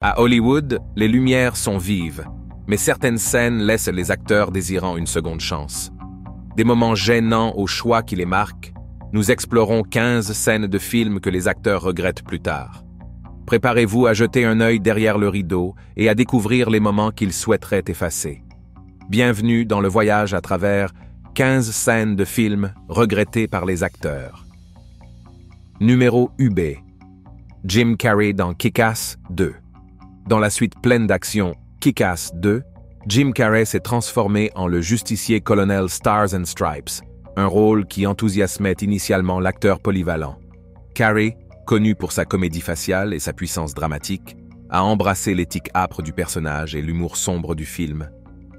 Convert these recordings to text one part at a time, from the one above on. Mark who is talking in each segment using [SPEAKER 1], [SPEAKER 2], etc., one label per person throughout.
[SPEAKER 1] À Hollywood, les lumières sont vives, mais certaines scènes laissent les acteurs désirant une seconde chance. Des moments gênants au choix qui les marquent, nous explorons 15 scènes de films que les acteurs regrettent plus tard. Préparez-vous à jeter un œil derrière le rideau et à découvrir les moments qu'ils souhaiteraient effacer. Bienvenue dans le voyage à travers 15 scènes de films regrettées par les acteurs. Numéro UB. Jim Carrey dans Kick-Ass 2. Dans la suite pleine d'action Kick-Ass 2, Jim Carrey s'est transformé en le justicier colonel Stars and Stripes, un rôle qui enthousiasmait initialement l'acteur polyvalent. Carrey, connu pour sa comédie faciale et sa puissance dramatique, a embrassé l'éthique âpre du personnage et l'humour sombre du film.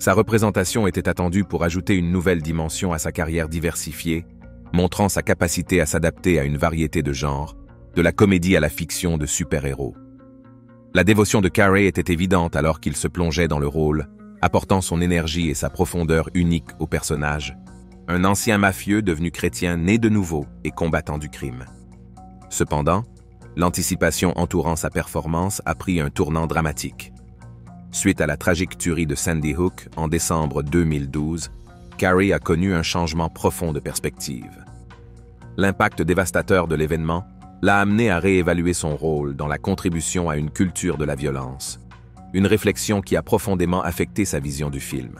[SPEAKER 1] Sa représentation était attendue pour ajouter une nouvelle dimension à sa carrière diversifiée, montrant sa capacité à s'adapter à une variété de genres, de la comédie à la fiction de super-héros. La dévotion de Carrey était évidente alors qu'il se plongeait dans le rôle, apportant son énergie et sa profondeur unique au personnage, un ancien mafieux devenu chrétien né de nouveau et combattant du crime. Cependant, l'anticipation entourant sa performance a pris un tournant dramatique. Suite à la tragique tuerie de Sandy Hook en décembre 2012, Carrey a connu un changement profond de perspective. L'impact dévastateur de l'événement l'a amené à réévaluer son rôle dans la contribution à une culture de la violence, une réflexion qui a profondément affecté sa vision du film.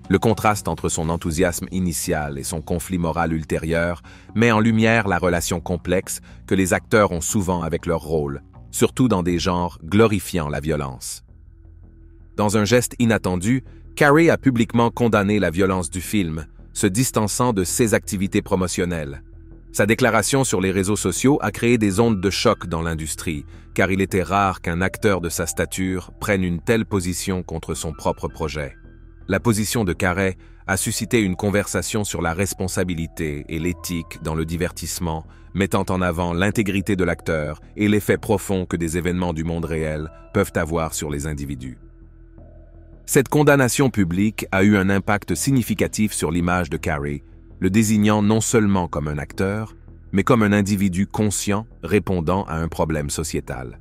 [SPEAKER 1] Le contraste entre son enthousiasme initial et son conflit moral ultérieur met en lumière la relation complexe que les acteurs ont souvent avec leur rôle, surtout dans des genres glorifiant la violence. Dans un geste inattendu, Carrey a publiquement condamné la violence du film, se distançant de ses activités promotionnelles. Sa déclaration sur les réseaux sociaux a créé des ondes de choc dans l'industrie, car il était rare qu'un acteur de sa stature prenne une telle position contre son propre projet. La position de Carrey a suscité une conversation sur la responsabilité et l'éthique dans le divertissement, mettant en avant l'intégrité de l'acteur et l'effet profond que des événements du monde réel peuvent avoir sur les individus. Cette condamnation publique a eu un impact significatif sur l'image de Carrey, le désignant non seulement comme un acteur, mais comme un individu conscient répondant à un problème sociétal.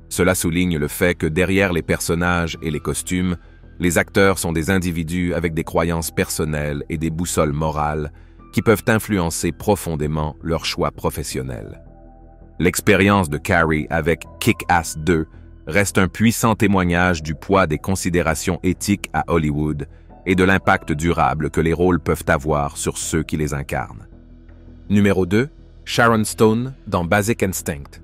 [SPEAKER 1] Cela souligne le fait que derrière les personnages et les costumes, les acteurs sont des individus avec des croyances personnelles et des boussoles morales qui peuvent influencer profondément leurs choix professionnels. L'expérience de Carrey avec Kick-Ass 2 reste un puissant témoignage du poids des considérations éthiques à Hollywood et de l'impact durable que les rôles peuvent avoir sur ceux qui les incarnent. Numéro 2. Sharon Stone dans Basic Instinct.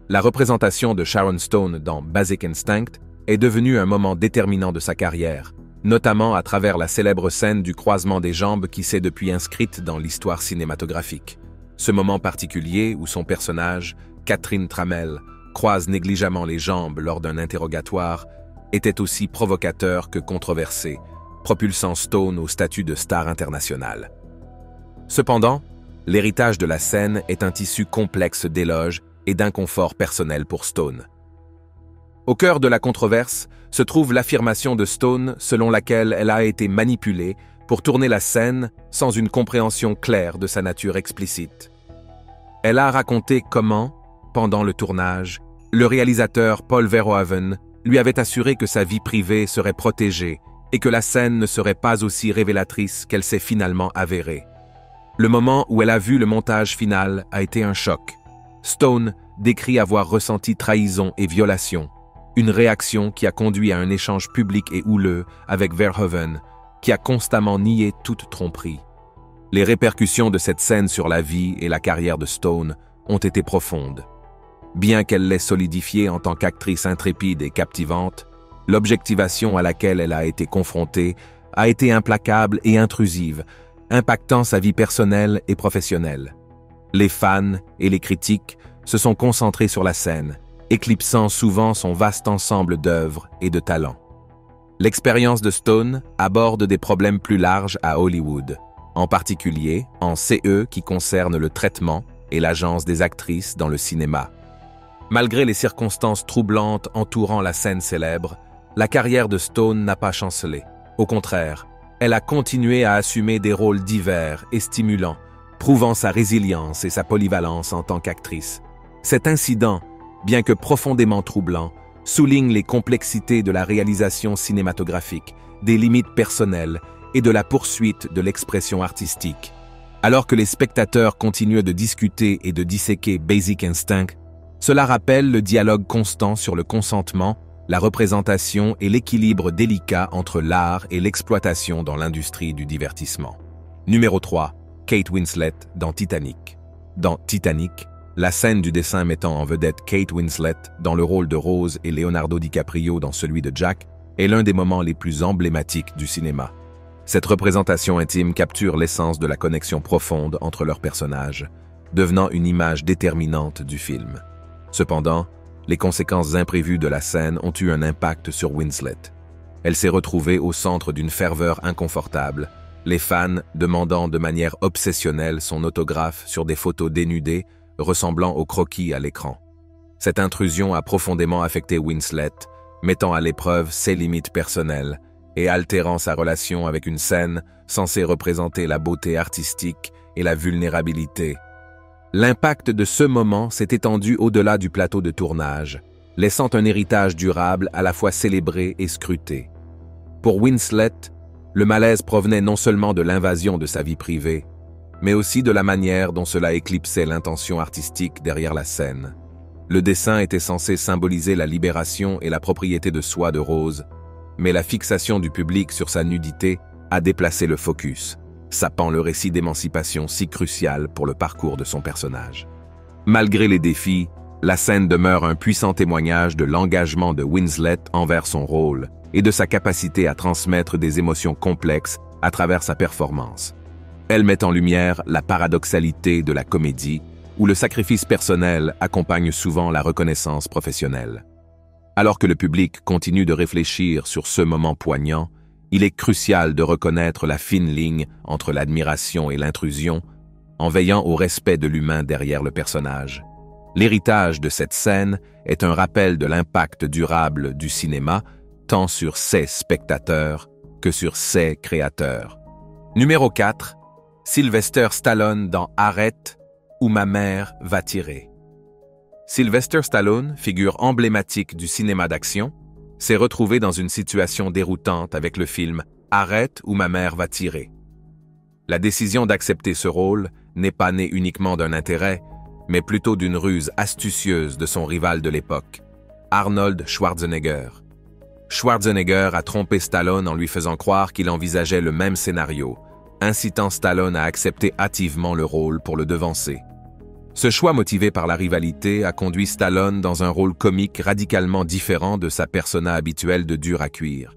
[SPEAKER 1] La représentation de Sharon Stone dans Basic Instinct est devenue un moment déterminant de sa carrière, notamment à travers la célèbre scène du croisement des jambes qui s'est depuis inscrite dans l'histoire cinématographique. Ce moment particulier où son personnage, Catherine Tramell, croise négligemment les jambes lors d'un interrogatoire était aussi provocateur que controversé, propulsant Stone au statut de star internationale. Cependant, l'héritage de la scène est un tissu complexe d'éloges et d'inconfort personnel pour Stone. Au cœur de la controverse se trouve l'affirmation de Stone selon laquelle elle a été manipulée pour tourner la scène sans une compréhension claire de sa nature explicite. Elle a raconté comment, pendant le tournage, le réalisateur Paul Verhoeven lui avait assuré que sa vie privée serait protégée et que la scène ne serait pas aussi révélatrice qu'elle s'est finalement avérée. Le moment où elle a vu le montage final a été un choc. Stone décrit avoir ressenti trahison et violation, une réaction qui a conduit à un échange public et houleux avec Verhoeven, qui a constamment nié toute tromperie. Les répercussions de cette scène sur la vie et la carrière de Stone ont été profondes. Bien qu'elle l'ait solidifiée en tant qu'actrice intrépide et captivante, l'objectivation à laquelle elle a été confrontée a été implacable et intrusive, impactant sa vie personnelle et professionnelle. Les fans et les critiques se sont concentrés sur la scène, éclipsant souvent son vaste ensemble d'œuvres et de talents. L'expérience de Stone aborde des problèmes plus larges à Hollywood, en particulier en CE qui concerne le traitement et l'agence des actrices dans le cinéma. Malgré les circonstances troublantes entourant la scène célèbre, la carrière de Stone n'a pas chancelé. Au contraire, elle a continué à assumer des rôles divers et stimulants, prouvant sa résilience et sa polyvalence en tant qu'actrice. Cet incident, bien que profondément troublant, souligne les complexités de la réalisation cinématographique, des limites personnelles et de la poursuite de l'expression artistique. Alors que les spectateurs continuent de discuter et de disséquer Basic Instinct, cela rappelle le dialogue constant sur le consentement, la représentation et l'équilibre délicat entre l'art et l'exploitation dans l'industrie du divertissement. Numéro 3. Kate Winslet dans Titanic. Dans Titanic, la scène du dessin mettant en vedette Kate Winslet dans le rôle de Rose et Leonardo DiCaprio dans celui de Jack est l'un des moments les plus emblématiques du cinéma. Cette représentation intime capture l'essence de la connexion profonde entre leurs personnages, devenant une image déterminante du film. Cependant, les conséquences imprévues de la scène ont eu un impact sur Winslet. Elle s'est retrouvée au centre d'une ferveur inconfortable, les fans demandant de manière obsessionnelle son autographe sur des photos dénudées ressemblant aux croquis à l'écran. Cette intrusion a profondément affecté Winslet, mettant à l'épreuve ses limites personnelles et altérant sa relation avec une scène censée représenter la beauté artistique et la vulnérabilité. L'impact de ce moment s'est étendu au-delà du plateau de tournage, laissant un héritage durable à la fois célébré et scruté. Pour Winslet, le malaise provenait non seulement de l'invasion de sa vie privée, mais aussi de la manière dont cela éclipsait l'intention artistique derrière la scène. Le dessin était censé symboliser la libération et la propriété de soi de Rose, mais la fixation du public sur sa nudité a déplacé le focus, sapant le récit d'émancipation si crucial pour le parcours de son personnage. Malgré les défis, la scène demeure un puissant témoignage de l'engagement de Winslet envers son rôle et de sa capacité à transmettre des émotions complexes à travers sa performance. Elle met en lumière la paradoxalité de la comédie, où le sacrifice personnel accompagne souvent la reconnaissance professionnelle. Alors que le public continue de réfléchir sur ce moment poignant, il est crucial de reconnaître la fine ligne entre l'admiration et l'intrusion, en veillant au respect de l'humain derrière le personnage. L'héritage de cette scène est un rappel de l'impact durable du cinéma, tant sur ses spectateurs que sur ses créateurs. Numéro 4. Sylvester Stallone dans Arrête ou ma mère va tirer. Sylvester Stallone, figure emblématique du cinéma d'action, s'est retrouvé dans une situation déroutante avec le film Arrête ou ma mère va tirer. La décision d'accepter ce rôle n'est pas née uniquement d'un intérêt, mais plutôt d'une ruse astucieuse de son rival de l'époque, Arnold Schwarzenegger. Schwarzenegger a trompé Stallone en lui faisant croire qu'il envisageait le même scénario, incitant Stallone à accepter hâtivement le rôle pour le devancer. Ce choix motivé par la rivalité a conduit Stallone dans un rôle comique radicalement différent de sa persona habituelle de dur à cuire.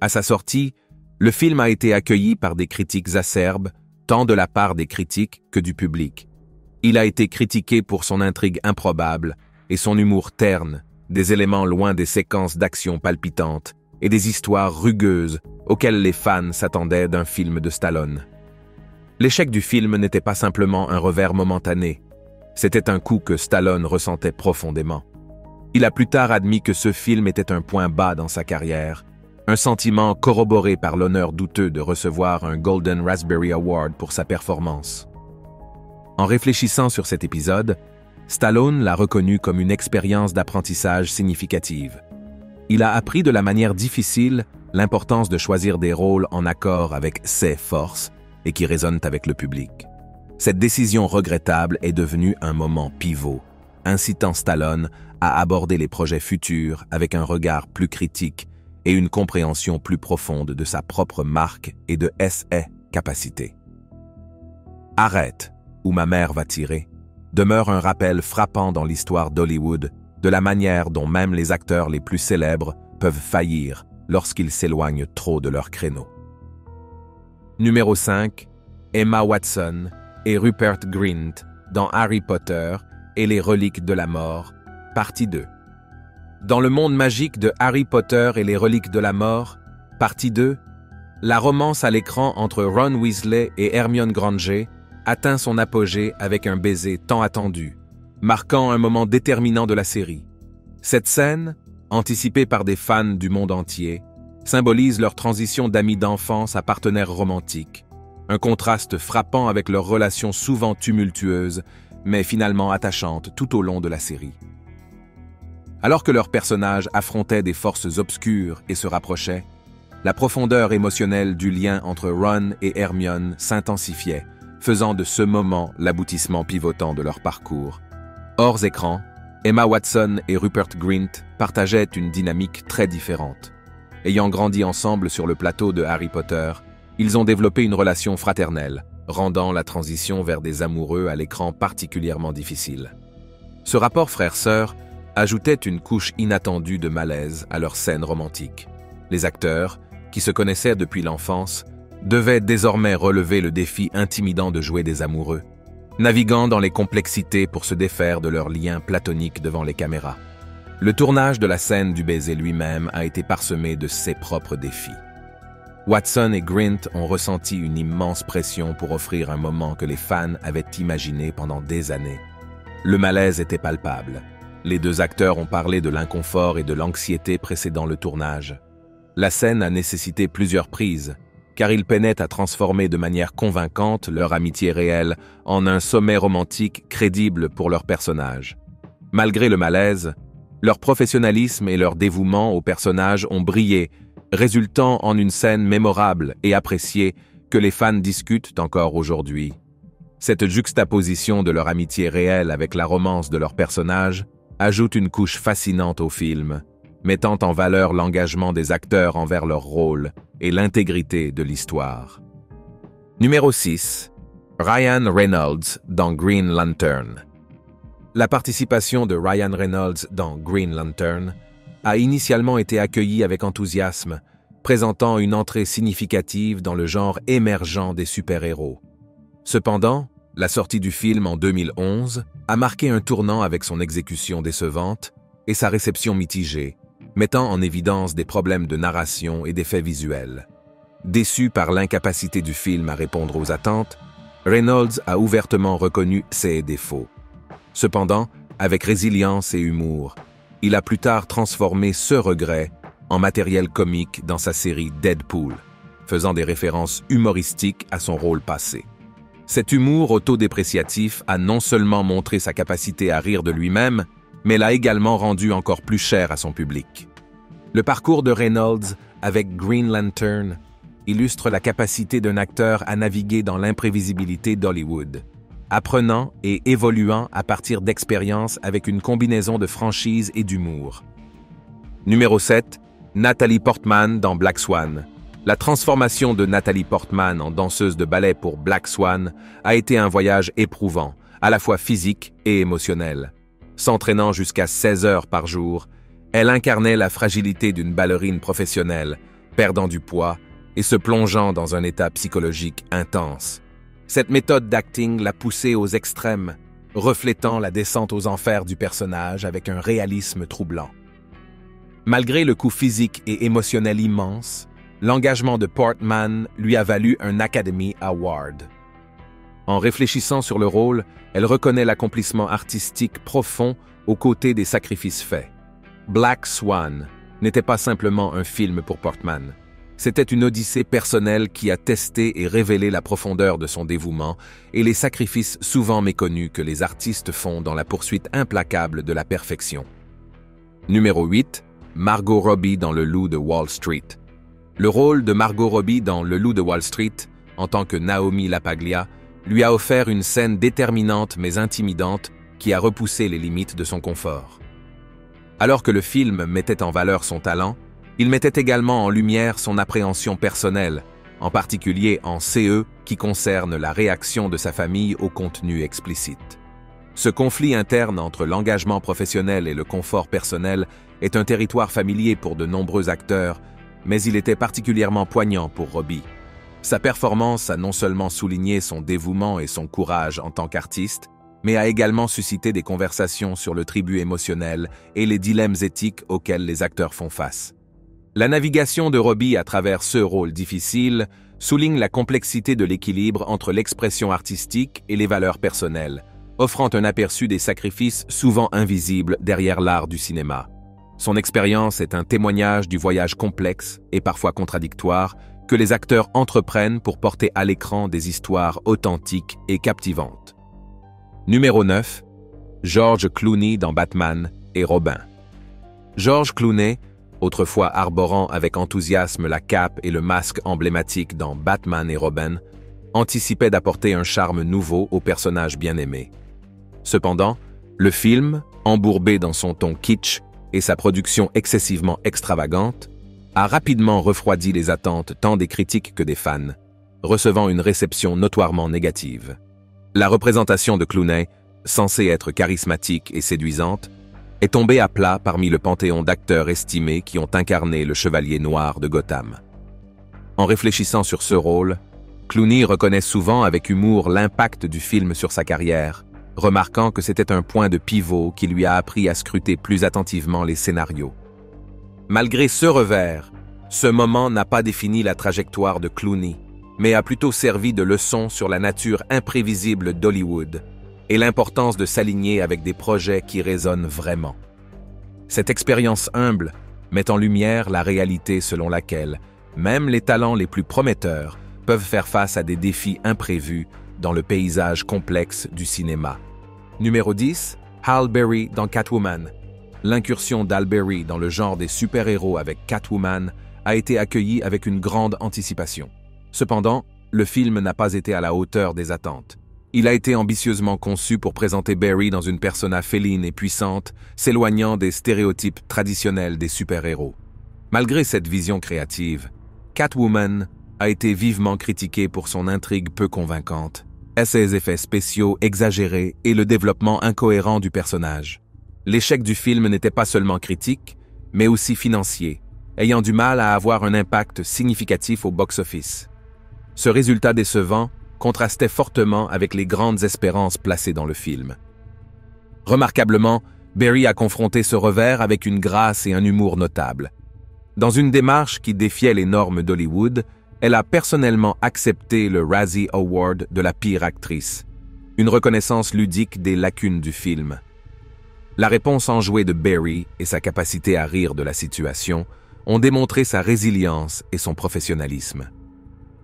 [SPEAKER 1] À sa sortie, le film a été accueilli par des critiques acerbes, tant de la part des critiques que du public. Il a été critiqué pour son intrigue improbable et son humour terne, des éléments loin des séquences d'action palpitantes et des histoires rugueuses auxquelles les fans s'attendaient d'un film de Stallone. L'échec du film n'était pas simplement un revers momentané, c'était un coup que Stallone ressentait profondément. Il a plus tard admis que ce film était un point bas dans sa carrière, un sentiment corroboré par l'honneur douteux de recevoir un Golden Raspberry Award pour sa performance. En réfléchissant sur cet épisode, Stallone l'a reconnu comme une expérience d'apprentissage significative. Il a appris de la manière difficile l'importance de choisir des rôles en accord avec ses forces et qui résonnent avec le public. Cette décision regrettable est devenue un moment pivot, incitant Stallone à aborder les projets futurs avec un regard plus critique et une compréhension plus profonde de sa propre marque et de ses capacités. Arrête, ou ma mère va tirer, demeure un rappel frappant dans l'histoire d'Hollywood de la manière dont même les acteurs les plus célèbres peuvent faillir lorsqu'ils s'éloignent trop de leur créneau. Numéro 5. Emma Watson et Rupert Grint dans Harry Potter et les reliques de la mort, partie 2. Dans le monde magique de Harry Potter et les reliques de la mort, partie 2, la romance à l'écran entre Ron Weasley et Hermione Granger atteint son apogée avec un baiser tant attendu, marquant un moment déterminant de la série. Cette scène, anticipée par des fans du monde entier, symbolise leur transition d'amis d'enfance à partenaires romantiques, un contraste frappant avec leur relation souvent tumultueuse, mais finalement attachante tout au long de la série. Alors que leurs personnages affrontaient des forces obscures et se rapprochaient, la profondeur émotionnelle du lien entre Ron et Hermione s'intensifiait, faisant de ce moment l'aboutissement pivotant de leur parcours. Hors écran, Emma Watson et Rupert Grint partageaient une dynamique très différente. Ayant grandi ensemble sur le plateau de Harry Potter, ils ont développé une relation fraternelle, rendant la transition vers des amoureux à l'écran particulièrement difficile. Ce rapport frère-sœur ajoutait une couche inattendue de malaise à leur scène romantique. Les acteurs, qui se connaissaient depuis l'enfance, devaient désormais relever le défi intimidant de jouer des amoureux, naviguant dans les complexités pour se défaire de leur lien platonique devant les caméras. Le tournage de la scène du baiser lui-même a été parsemé de ses propres défis. Watson et Grint ont ressenti une immense pression pour offrir un moment que les fans avaient imaginé pendant des années. Le malaise était palpable. Les deux acteurs ont parlé de l'inconfort et de l'anxiété précédant le tournage. La scène a nécessité plusieurs prises, car ils peinaient à transformer de manière convaincante leur amitié réelle en un sommet romantique crédible pour leurs personnages. Malgré le malaise, leur professionnalisme et leur dévouement aux personnages ont brillé, résultant en une scène mémorable et appréciée que les fans discutent encore aujourd'hui. Cette juxtaposition de leur amitié réelle avec la romance de leurs personnages ajoute une couche fascinante au film, mettant en valeur l'engagement des acteurs envers leur rôle et l'intégrité de l'histoire. Numéro 6. Ryan Reynolds dans Green Lantern. La participation de Ryan Reynolds dans Green Lantern a initialement été accueillie avec enthousiasme, présentant une entrée significative dans le genre émergent des super-héros. Cependant, la sortie du film en 2011 a marqué un tournant avec son exécution décevante et sa réception mitigée, mettant en évidence des problèmes de narration et d'effets visuels. Déçu par l'incapacité du film à répondre aux attentes, Reynolds a ouvertement reconnu ses défauts. Cependant, avec résilience et humour, il a plus tard transformé ce regret en matériel comique dans sa série Deadpool, faisant des références humoristiques à son rôle passé. Cet humour autodépréciatif a non seulement montré sa capacité à rire de lui-même, mais l'a également rendu encore plus cher à son public. Le parcours de Reynolds avec Green Lantern illustre la capacité d'un acteur à naviguer dans l'imprévisibilité d'Hollywood, apprenant et évoluant à partir d'expériences avec une combinaison de franchise et d'humour. Numéro 7. Natalie Portman dans Black Swan. La transformation de Natalie Portman en danseuse de ballet pour Black Swan a été un voyage éprouvant, à la fois physique et émotionnel. S'entraînant jusqu'à 16 heures par jour, elle incarnait la fragilité d'une ballerine professionnelle, perdant du poids et se plongeant dans un état psychologique intense. Cette méthode d'acting l'a poussée aux extrêmes, reflétant la descente aux enfers du personnage avec un réalisme troublant. Malgré le coût physique et émotionnel immense, l'engagement de Portman lui a valu un Academy Award. En réfléchissant sur le rôle, elle reconnaît l'accomplissement artistique profond aux côtés des sacrifices faits. Black Swan n'était pas simplement un film pour Portman. C'était une odyssée personnelle qui a testé et révélé la profondeur de son dévouement et les sacrifices souvent méconnus que les artistes font dans la poursuite implacable de la perfection. Numéro 8. Margot Robbie dans Le Loup de Wall Street. Le rôle de Margot Robbie dans Le Loup de Wall Street, en tant que Naomi LaPaglia, lui a offert une scène déterminante mais intimidante qui a repoussé les limites de son confort. Alors que le film mettait en valeur son talent, il mettait également en lumière son appréhension personnelle, en particulier en CE qui concerne la réaction de sa famille au contenu explicite. Ce conflit interne entre l'engagement professionnel et le confort personnel est un territoire familier pour de nombreux acteurs, mais il était particulièrement poignant pour Robbie. Sa performance a non seulement souligné son dévouement et son courage en tant qu'artiste, mais a également suscité des conversations sur le tribut émotionnel et les dilemmes éthiques auxquels les acteurs font face. La navigation de Robbie à travers ce rôle difficile souligne la complexité de l'équilibre entre l'expression artistique et les valeurs personnelles, offrant un aperçu des sacrifices souvent invisibles derrière l'art du cinéma. Son expérience est un témoignage du voyage complexe et parfois contradictoire que les acteurs entreprennent pour porter à l'écran des histoires authentiques et captivantes. Numéro 9. George Clooney dans Batman et Robin. George Clooney, autrefois arborant avec enthousiasme la cape et le masque emblématique dans Batman et Robin, anticipait d'apporter un charme nouveau au personnage bien-aimé. Cependant, le film, embourbé dans son ton kitsch et sa production excessivement extravagante, a rapidement refroidi les attentes tant des critiques que des fans, recevant une réception notoirement négative. La représentation de Clooney, censée être charismatique et séduisante, est tombée à plat parmi le panthéon d'acteurs estimés qui ont incarné le Chevalier Noir de Gotham. En réfléchissant sur ce rôle, Clooney reconnaît souvent avec humour l'impact du film sur sa carrière, remarquant que c'était un point de pivot qui lui a appris à scruter plus attentivement les scénarios. Malgré ce revers, ce moment n'a pas défini la trajectoire de Clooney, mais a plutôt servi de leçon sur la nature imprévisible d'Hollywood et l'importance de s'aligner avec des projets qui résonnent vraiment. Cette expérience humble met en lumière la réalité selon laquelle même les talents les plus prometteurs peuvent faire face à des défis imprévus dans le paysage complexe du cinéma. Numéro 10, Halle Berry dans Catwoman. L'incursion d'Halle Berry dans le genre des super-héros avec Catwoman a été accueillie avec une grande anticipation. Cependant, le film n'a pas été à la hauteur des attentes. Il a été ambitieusement conçu pour présenter Berry dans une persona féline et puissante, s'éloignant des stéréotypes traditionnels des super-héros. Malgré cette vision créative, Catwoman a été vivement critiquée pour son intrigue peu convaincante, ses effets spéciaux exagérés et le développement incohérent du personnage. L'échec du film n'était pas seulement critique, mais aussi financier, ayant du mal à avoir un impact significatif au box-office. Ce résultat décevant contrastait fortement avec les grandes espérances placées dans le film. Remarquablement, Berry a confronté ce revers avec une grâce et un humour notables. Dans une démarche qui défiait les normes d'Hollywood, elle a personnellement accepté le Razzie Award de la pire actrice, une reconnaissance ludique des lacunes du film. La réponse enjouée de Berry et sa capacité à rire de la situation ont démontré sa résilience et son professionnalisme.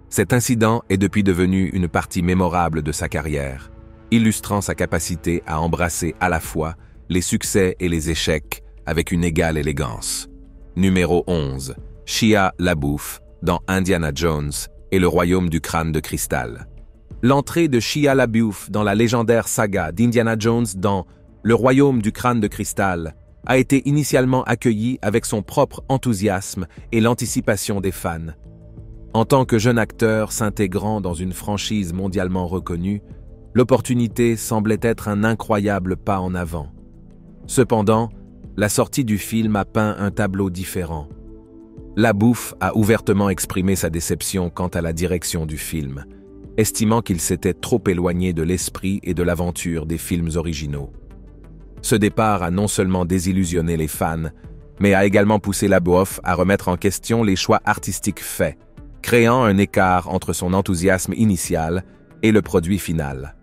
[SPEAKER 1] Cet incident est depuis devenu une partie mémorable de sa carrière, illustrant sa capacité à embrasser à la fois les succès et les échecs avec une égale élégance. Numéro 11. Shia LaBeouf dans Indiana Jones et le royaume du crâne de cristal. L'entrée de Shia LaBeouf dans la légendaire saga d'Indiana Jones dans Le royaume du crâne de cristal a été initialement accueillie avec son propre enthousiasme et l'anticipation des fans. En tant que jeune acteur s'intégrant dans une franchise mondialement reconnue, l'opportunité semblait être un incroyable pas en avant. Cependant, la sortie du film a peint un tableau différent. LaBeouf a ouvertement exprimé sa déception quant à la direction du film, estimant qu'il s'était trop éloigné de l'esprit et de l'aventure des films originaux. Ce départ a non seulement désillusionné les fans, mais a également poussé LaBeouf à remettre en question les choix artistiques faits, créant un écart entre son enthousiasme initial et le produit final.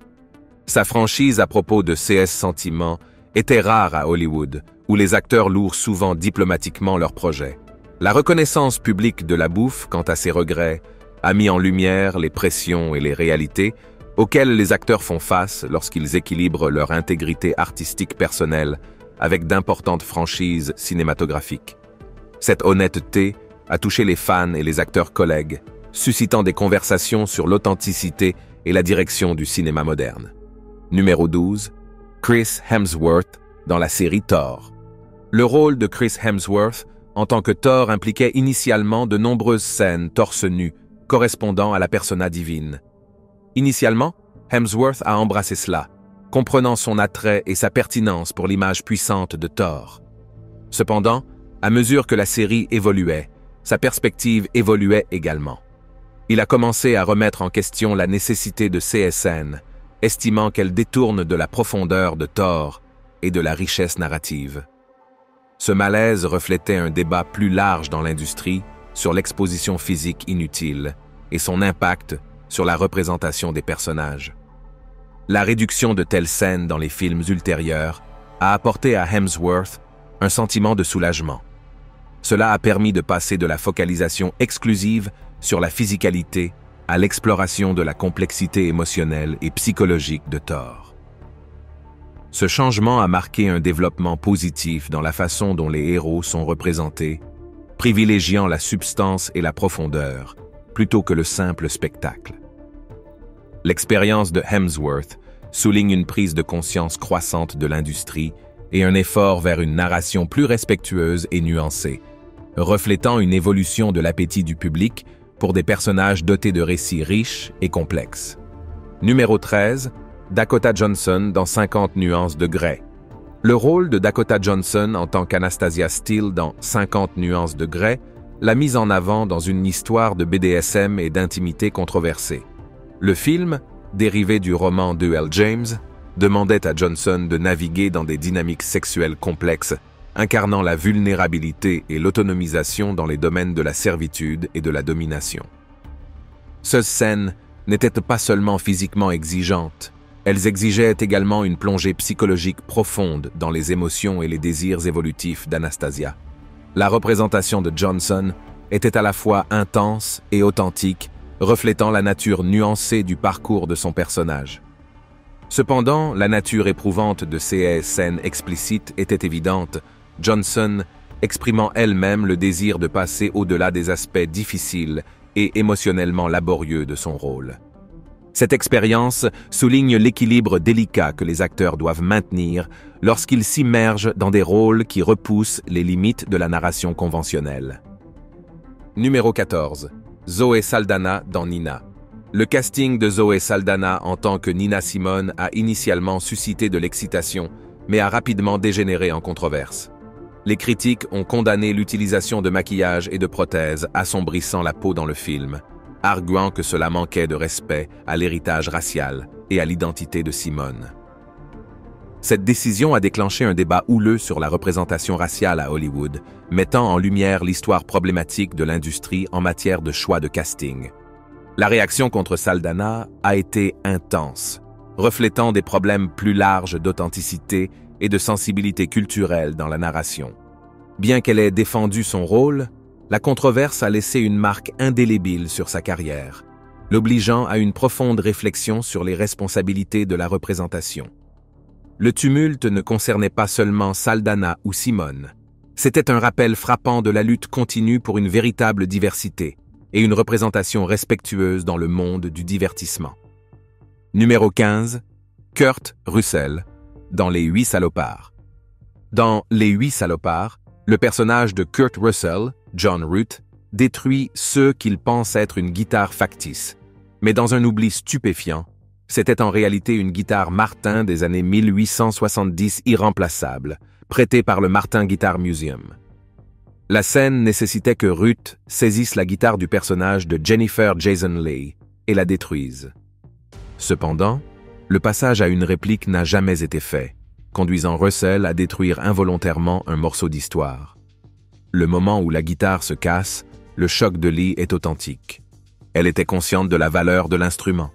[SPEAKER 1] Sa franchise à propos de CS Sentiments était rare à Hollywood, où les acteurs louent souvent diplomatiquement leurs projets. La reconnaissance publique de LaBeouf, quant à ses regrets, a mis en lumière les pressions et les réalités auxquelles les acteurs font face lorsqu'ils équilibrent leur intégrité artistique personnelle avec d'importantes franchises cinématographiques. Cette honnêteté a touché les fans et les acteurs collègues, suscitant des conversations sur l'authenticité et la direction du cinéma moderne. Numéro 12. Chris Hemsworth dans la série Thor. Le rôle de Chris Hemsworth en tant que Thor impliquait initialement de nombreuses scènes torse nu, correspondant à la persona divine. Initialement, Hemsworth a embrassé cela, comprenant son attrait et sa pertinence pour l'image puissante de Thor. Cependant, à mesure que la série évoluait, sa perspective évoluait également. Il a commencé à remettre en question la nécessité de ces scènes, estimant qu'elles détournent de la profondeur de Thor et de la richesse narrative. Ce malaise reflétait un débat plus large dans l'industrie sur l'exposition physique inutile et son impact sur la représentation des personnages. La réduction de telles scènes dans les films ultérieurs a apporté à Hemsworth un sentiment de soulagement. Cela a permis de passer de la focalisation exclusive sur la physicalité à l'exploration de la complexité émotionnelle et psychologique de Thor. Ce changement a marqué un développement positif dans la façon dont les héros sont représentés, privilégiant la substance et la profondeur, plutôt que le simple spectacle. L'expérience de Hemsworth souligne une prise de conscience croissante de l'industrie et un effort vers une narration plus respectueuse et nuancée, reflétant une évolution de l'appétit du public pour des personnages dotés de récits riches et complexes. Numéro 13, Dakota Johnson dans 50 nuances de Grey. Le rôle de Dakota Johnson en tant qu'Anastasia Steele dans 50 nuances de Grey l'a mise en avant dans une histoire de BDSM et d'intimité controversée. Le film, dérivé du roman d'E.L. James, demandait à Johnson de naviguer dans des dynamiques sexuelles complexes, incarnant la vulnérabilité et l'autonomisation dans les domaines de la servitude et de la domination. Ces scènes n'étaient pas seulement physiquement exigeantes, elles exigeaient également une plongée psychologique profonde dans les émotions et les désirs évolutifs d'Anastasia. La représentation de Johnson était à la fois intense et authentique, reflétant la nature nuancée du parcours de son personnage. Cependant, la nature éprouvante de ces scènes explicites était évidente, Johnson exprimant elle-même le désir de passer au-delà des aspects difficiles et émotionnellement laborieux de son rôle. Cette expérience souligne l'équilibre délicat que les acteurs doivent maintenir lorsqu'ils s'immergent dans des rôles qui repoussent les limites de la narration conventionnelle. Numéro 14. Zoe Saldana dans Nina. Le casting de Zoe Saldana en tant que Nina Simone a initialement suscité de l'excitation, mais a rapidement dégénéré en controverse. Les critiques ont condamné l'utilisation de maquillage et de prothèses assombrissant la peau dans le film, arguant que cela manquait de respect à l'héritage racial et à l'identité de Simone. Cette décision a déclenché un débat houleux sur la représentation raciale à Hollywood, mettant en lumière l'histoire problématique de l'industrie en matière de choix de casting. La réaction contre Saldana a été intense, reflétant des problèmes plus larges d'authenticité et de sensibilité culturelle dans la narration. Bien qu'elle ait défendu son rôle, la controverse a laissé une marque indélébile sur sa carrière, l'obligeant à une profonde réflexion sur les responsabilités de la représentation. Le tumulte ne concernait pas seulement Saldana ou Simone. C'était un rappel frappant de la lutte continue pour une véritable diversité et une représentation respectueuse dans le monde du divertissement. Numéro 15. Kurt Russell, dans Les 8 salopards. Dans Les 8 salopards, le personnage de Kurt Russell, John Root, détruit ceux qu'il pense être une guitare factice, mais dans un oubli stupéfiant, c'était en réalité une guitare Martin des années 1870 irremplaçable, prêtée par le Martin Guitar Museum. La scène nécessitait que Ruth saisisse la guitare du personnage de Jennifer Jason Leigh et la détruise. Cependant, le passage à une réplique n'a jamais été fait, conduisant Russell à détruire involontairement un morceau d'histoire. Le moment où la guitare se casse, le choc de Leigh est authentique. Elle était consciente de la valeur de l'instrument.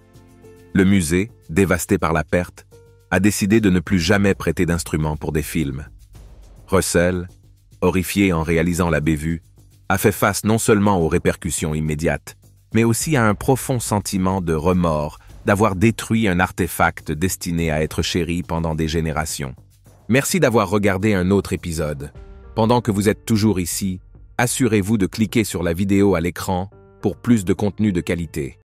[SPEAKER 1] Le musée, dévasté par la perte, a décidé de ne plus jamais prêter d'instruments pour des films. Russell, horrifié en réalisant la bévue, a fait face non seulement aux répercussions immédiates, mais aussi à un profond sentiment de remords d'avoir détruit un artefact destiné à être chéri pendant des générations. Merci d'avoir regardé un autre épisode. Pendant que vous êtes toujours ici, assurez-vous de cliquer sur la vidéo à l'écran pour plus de contenu de qualité.